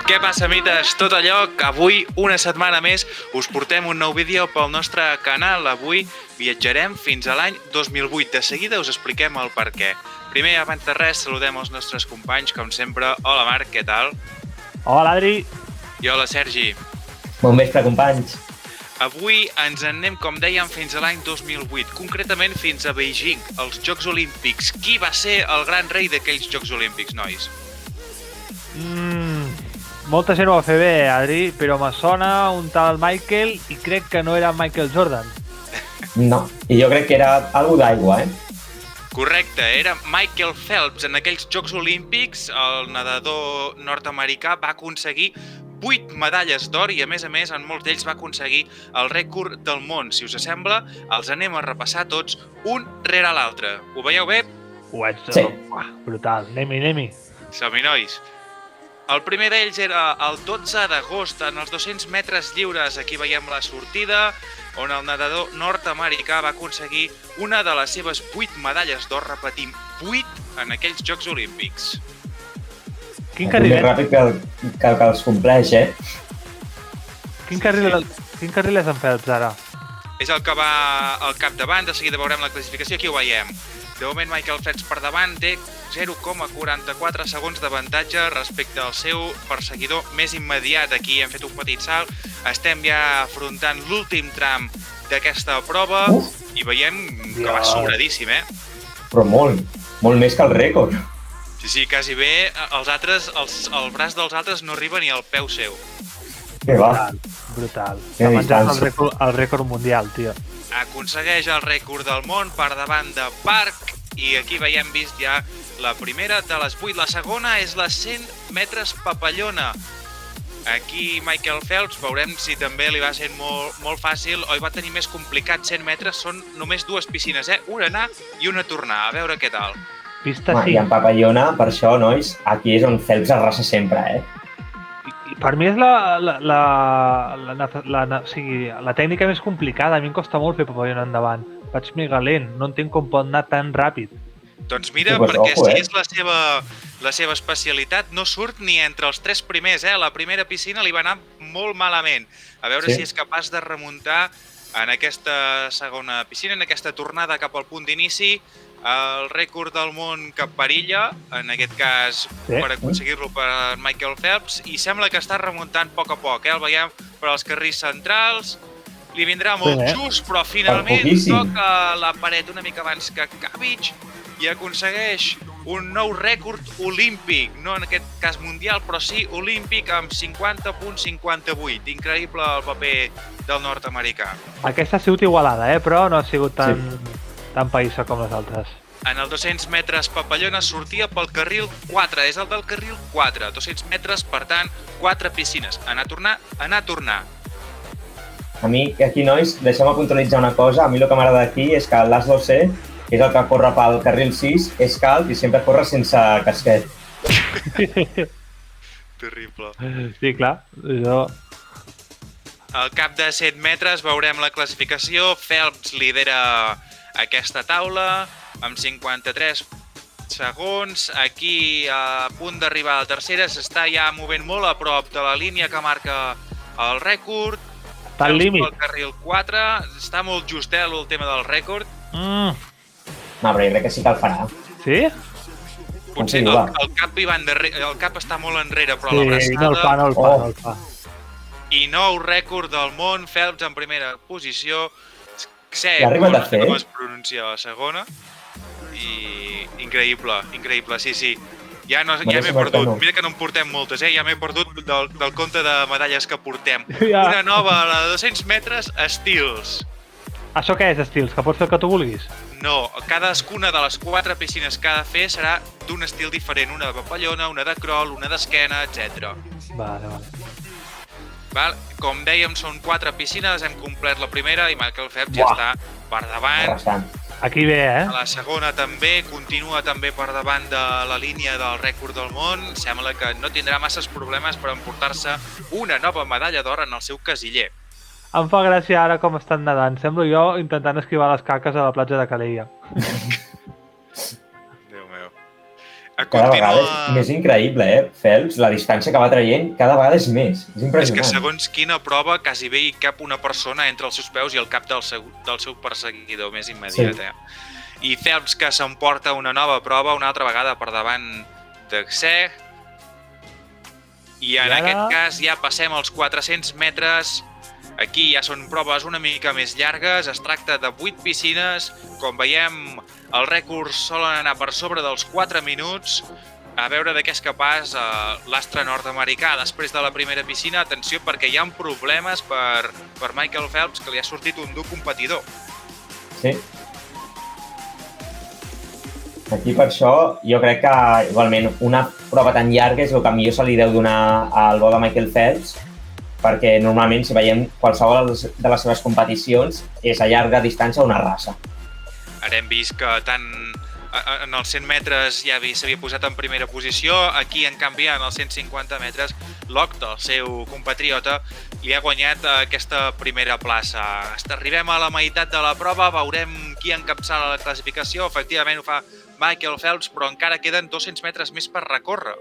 Què passa, mites? Tot allò que avui, una setmana més, us portem un nou vídeo pel nostre canal. Avui viatjarem fins a l'any 2008. De seguida us expliquem el per què. Primer, abans de res, saludem els nostres companys, com sempre. Hola, Marc, què tal? Hola, Adri. I hola, Sergi. Bon vespre, companys. Avui ens en anem, com dèiem, fins a l'any 2008, concretament fins a Beijing, els Jocs Olímpics. Qui va ser el gran rei d'aquells Jocs Olímpics, nois? Molta gent ho va fer bé, Adri, però me sona un tal Michael i crec que no era Michael Jordan. No, i jo crec que era algo d'aigua, Correcte, era Michael Phelps. En aquells Jocs Olímpics, el nedador nord-americà va aconseguir 8 medalles d'or i, a més, en molts d'ells va aconseguir el rècord del món. Si us sembla, els anem a repassar tots un rere l'altre. Ho veieu bé? Ho veig, Sí. Brutal. Anem-hi. Som-hi, nois. El primer d'ells era el 12 d'agost, en els 200 metres lliures. Aquí veiem la sortida, on el nedador nord-americà va aconseguir una de les seves 8 medalles d'or, repetim, 8 en aquells Jocs Olímpics. Quin Més carril ràpid que els compleix, Quin carril és en Phelps, ara? És el que va al capdavant, de seguida veurem la classificació, aquí ho veiem. De moment, Michael Phelps per davant té 0,44 segons d'avantatge respecte al seu perseguidor més immediat. Aquí hem fet un petit salt, estem ja afrontant l'últim tram d'aquesta prova i veiem que va sobradíssim, Però molt més que el rècord. Sí, quasi bé, el braç dels altres no arriba ni al peu seu. Què va? Brutal. Quina S'ha menjat distància. el rècord mundial, tio. Aconsegueix el rècord del món per davant de Park i aquí veiem vist ja la primera de les 8. La segona és les 100 metres papallona. Aquí Michael Phelps veurem si també li va ser molt fàcil o hi va tenir més complicat. 100 metres són només 2 piscines, una anar i una tornar. A veure què tal. Pista I 5. en papallona, per això, nois, aquí és on Phelps arrasa sempre, I per mi és la tècnica més complicada. A mi em costa molt fer papallona endavant. Vaig mega lent, no entenc com pot anar tan ràpid. Doncs mira, Sí, pues perquè ojo, si és la seva especialitat, no surt ni entre els 3 primers, La primera piscina li va anar molt malament. A veure si és capaç de remuntar en aquesta segona piscina, en aquesta tornada cap al punt d'inici. El rècord del món que perilla, en aquest cas per aconseguir-lo per Michael Phelps, i sembla que està remuntant a poc. El veiem per als carrils centrals, li vindrà molt just, però finalment toca la paret una mica abans que Cabbage i aconsegueix un nou rècord olímpic, no en aquest cas mundial, però sí olímpic amb 50,58. Increïble el paper del nord-americà. Aquesta ha sigut igualada, però no ha sigut tan païssa com les altres. En el 200 metres papallona sortia pel carril 4, és el del carril 4. 200 metres, per tant, 4 piscines. Anar-tornar. A mi, aquí, nois, deixeu-me puntualitzar una cosa. A mi el que m'agrada aquí és que l'As 2C, que és el que corre pel carril 6, és calb i sempre corre sense casquet. Terrible. Sí, clar. Jo... Al cap de 100 metres veurem la classificació. Phelps lidera aquesta taula amb 53 segons. Aquí, a punt d'arribar a la tercera, s'està ja movent molt a prop de la línia que marca el rècord. Està al límit. El carril 4. Està molt just, el tema del rècord. No, però jo crec que sí que el farà. Sí? Potser el cap hi va endarrere, el cap està molt enrere, però l'abraçada... No el fa. I nou rècord del món, Phelps en primera posició. I ha arribat a fer. Com es pronuncia la segona. I increïble, sí. Ja m'he perdut. Mira que no en portem moltes, Ja m'he perdut del compte de medalles que portem. Una nova, la de 200 metres, estils. Això què és, estils? Que pots fer el que tu vulguis? No, cadascuna de les 4 piscines que ha de fer serà d'un estil diferent. Una de papallona, una de crawl, una d'esquena, etc. Vale. Com dèiem, són 4 piscines, hem complert la primera i Michael Phelps ja està per davant. Arrasant. Aquí ve, La segona també, continua també per davant de la línia del rècord del món. Sembla que no tindrà masses problemes per emportar-se una nova medalla d'or en el seu casiller. Em fa gràcia ara com estan nedant. Semblo jo intentant esquivar les caques a la platja de Calella. Déu meu. Cada vegada és més increïble, Phelps, la distància que va traient cada vegada és més. És impressionant. És que segons quina prova quasi bé hi cap una persona entre els seus peus i el cap del seu perseguidor més immediat. I Phelps, que s'emporta una nova prova, una altra vegada per davant de Xe. I en aquest cas ja passem als 400 metres. Aquí ja són proves una mica més llargues. Es tracta de 8 piscines. Com veiem, els rècords solen anar per sobre dels 4 minuts. A veure de què és capaç l'astre nord-americà després de la primera piscina. Atenció, perquè hi ha problemes per Michael Phelps, que li ha sortit un dur competidor. Sí. Aquí per això jo crec que igualment una prova tan llarga és el que millor se li deu donar al bo de Michael Phelps, perquè normalment si veiem qualsevol de les seves competicions és a llarga distància una raça. Ara hem vist que tant en els 100 metres ja s'havia posat en primera posició, aquí en canvi en els 150 metres Locke, el seu compatriota, li ha guanyat aquesta primera plaça. Arribem a la meitat de la prova, veurem qui encapçala la classificació. Efectivament ho fa Michael Phelps, però encara queden 200 metres més per recórrer.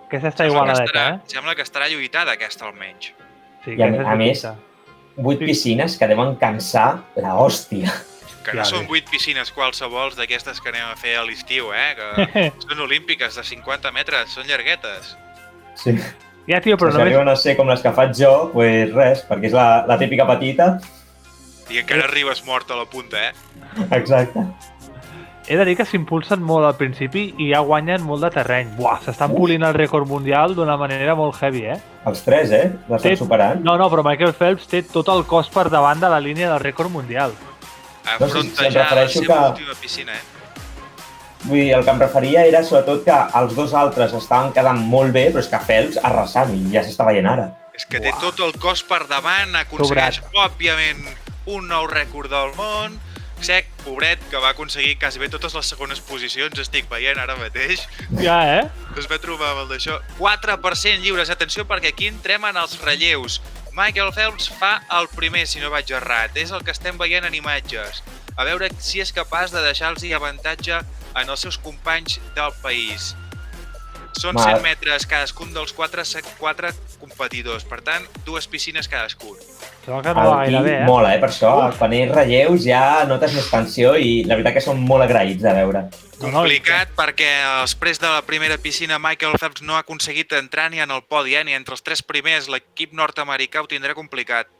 Aquesta està igualadeta, Sembla que estarà lluitada aquesta almenys. Sí, i a més, 8 piscines que deuen cansar la hòstia. Que no són 8 piscines qualsevols d'aquestes que anem a fer a l'estiu, que són olímpiques de 50 metres, són llarguetes. Sí. Ja, tio, però si arriben a ser com les que faig jo, doncs res, perquè és la típica petita. I encara arribes mort a la punta, Exacte. He de dir que s'impulsen molt al principi i ja guanyen molt de terreny. Buah, s'estan polint el rècord mundial d'una manera molt heavy, Els tres, l'estan superant. No, però Michael Phelps té tot el cos per davant de la línia del rècord mundial. A frontejar la seva última piscina, Vull dir, el que em referia era sobretot que els dos altres estaven quedant molt bé, però és que Phelps arrasant i ja s'està veient ara. És que té tot el cos per davant, aconsegueix, òbviament, un nou rècord del món. Sec, pobret, que va aconseguir quasi bé totes les segones posicions, estic veient ara mateix. Ja, Es va trobar amb el d'això. 4% lliures, atenció, perquè aquí entrem en els relleus. Michael Phelps fa el primer, si no vaig errat. És el que estem veient en imatges. A veure si és capaç de deixar-los avantatge en els seus companys del país. Són 100 metres cadascun dels 4 competidors, per tant, 2 piscines cadascun. Sembla que no va gaire bé, Mola, per això, quan és relleus ja notes més tensió i la veritat que són molt agraïts de veure. Complicat perquè després de la primera piscina Michael Phelps no ha aconseguit entrar ni en el podi, ni entre els 3 primers. L'equip nord-americà ho tindrà complicat.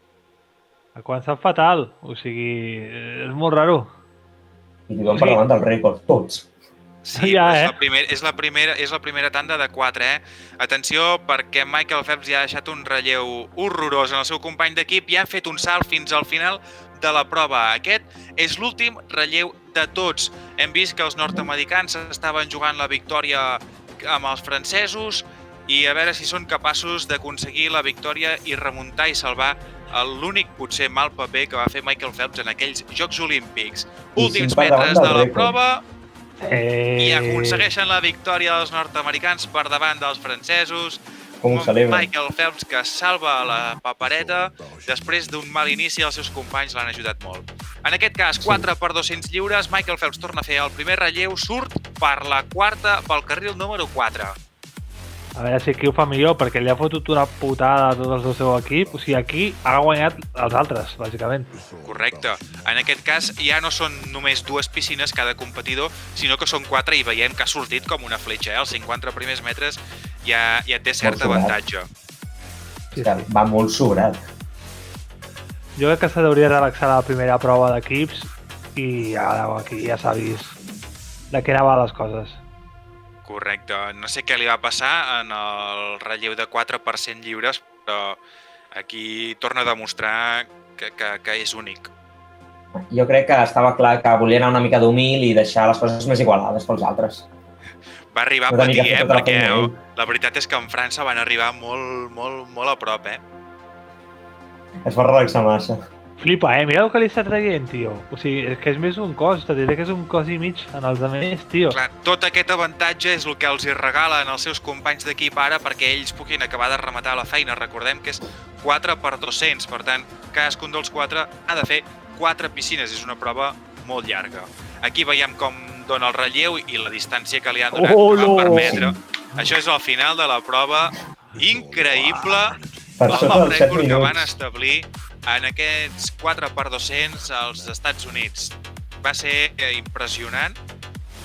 Ha començat fatal, o sigui, és molt raro. I tothom per davant del rècord, tots. Sí, és la primera tanda de 4, Atenció, perquè Michael Phelps ja ha deixat un relleu horrorós en el seu company d'equip i ha fet un salt fins al final de la prova. Aquest és l'últim relleu de tots. Hem vist que els nord-americans estaven jugant la victòria amb els francesos i a veure si són capaços d'aconseguir la victòria i remuntar i salvar l'únic, potser, mal paper que va fer Michael Phelps en aquells Jocs Olímpics. Últims metres de la prova i aconsegueixen la victòria dels nord-americans per davant dels francesos. Michael Phelps que salva la papereta després d'un mal inici, els seus companys l'han ajudat molt. En aquest cas, 4 per 200 lliures, Michael Phelps torna a fer el primer relleu, surt pel carril número 4. A veure si aquí ho fa millor, perquè li ha fotut una putada a tots els del seu equip. O sigui, aquí ha guanyat els altres, bàsicament. Correcte. En aquest cas ja no són només 2 piscines cada competidor, sinó que són 4 i veiem que ha sortit com una fletxa. Els 50 primers metres ja té cert avantatge. Sí. Va molt sobrat. Jo crec que s'hauria relaxar la primera prova d'equips i ara aquí ja s'ha vist de què anaven les coses. Correcte. No sé què li va passar en el relleu de 4% lliures, però aquí torna a demostrar que és únic. Jo crec que estava clar que volia anar una mica d'humil i deixar les coses més igualades pels altres. Va arribar a patir, perquè la veritat és que en França van arribar molt a prop, Es va relaxar massa. Flipa, mira el que li està traient, tio. O sigui, és que és més un cos, te diré que és un cos i mig en els altres, tio. Clar, tot aquest avantatge és el que els regalen els seus companys d'equip ara perquè ells puguin acabar de rematar la feina. Recordem que és 4 per 200, per tant, cadascun dels 4 ha de fer 4 piscines. És una prova molt llarga. Aquí veiem com dona el relleu i la distància que li han donat que va permetre. Això és el final de la prova. Increïble el rècord que van establir en aquests 4x200 als Estats Units. Va ser impressionant.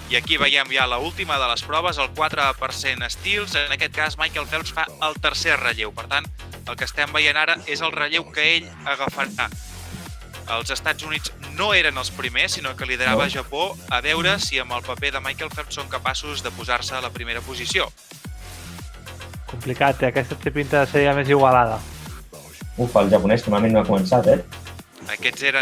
I aquí veiem ja l'última de les proves, el 4% estils. En aquest cas, Michael Phelps fa el tercer relleu. Per tant, el que estem veient ara és el relleu que ell agafarà. Els Estats Units no eren els primers, sinó que liderava Japó, a veure si amb el paper de Michael Phelps són capaços de posar-se a la primera posició. Complicat, aquesta té pinta de ser ja més igualada. El japonès normalment no ha començat, Aquest era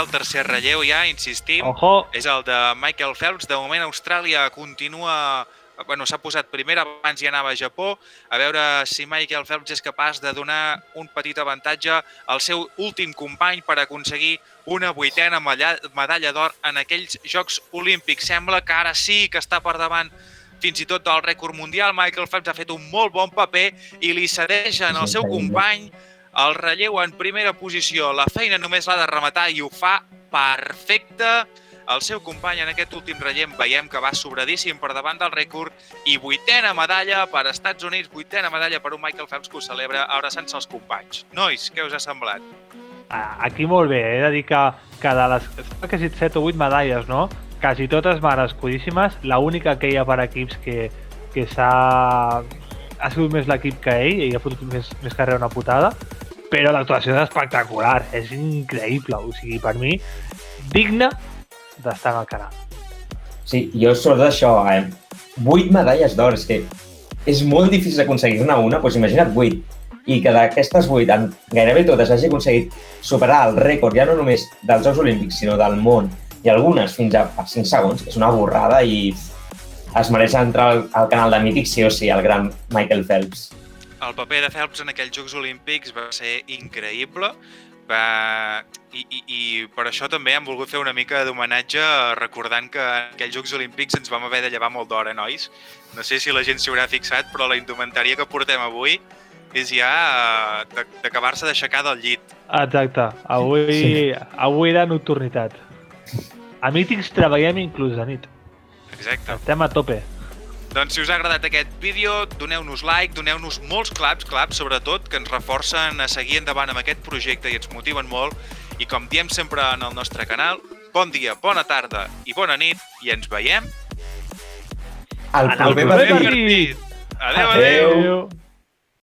el tercer relleu ja, insistim. Ojo! És el de Michael Phelps. De moment Austràlia continua... Bueno, s'ha posat primera, abans hi anava a Japó. A veure si Michael Phelps és capaç de donar un petit avantatge al seu últim company per aconseguir una 8a medalla d'or en aquells Jocs Olímpics. Sembla que ara sí que està per davant fins i tot del rècord mundial. Michael Phelps ha fet un molt bon paper i li cedeix en el seu company el relleu en primera posició. La feina només l'ha de rematar i ho fa perfecte. El seu company en aquest últim relleu veiem que va sobradíssim per davant del rècord i 8a medalla per Estats Units, 8a medalla per un Michael Phelps que ho celebra abraçant-se als companys. Nois, què us ha semblat? Aquí molt bé, he de dir que de les quasi 7 o 8 medalles, no? Quasi totes merescudíssimes. L'única que hi ha per equips que ha sigut més l'equip que ell ha fotut més carrera una putada, però l'actuació és espectacular, és increïble, o sigui, per mi, digne d'estar en el canal. Sí, jo sobretot això, 8 medalles d'or, és que és molt difícil aconseguir-ne una, doncs imagina't 8, i que d'aquestes 8, gairebé totes, hagi aconseguit superar el rècord, ja no només dels Jocs Olímpics, sinó del món, i algunes fins a 5 segons, és una borrada i es mereix entrar al canal de Mític sí o sí, el gran Michael Phelps. El paper de Phelps en aquells Jocs Olímpics va ser increïble i per això també hem volgut fer una mica d'homenatge recordant que en aquells Jocs Olímpics ens vam haver de llevar molt d'hora, nois. No sé si la gent s'hi haurà fixat, però la indumentària que portem avui és ja d'acabar-se d'aixecar del llit. Exacte, avui era nocturnitat. A Mítics treballem inclús de nit. Exacte. Estem a tope. Doncs si us ha agradat aquest vídeo, doneu-nos like, doneu-nos molts claps, sobretot, que ens reforcen a seguir endavant amb aquest projecte i ens motiven molt. I com diem sempre en el nostre canal, bon dia, bona tarda i bona nit i ens veiem al proper partit. Adéu, adéu!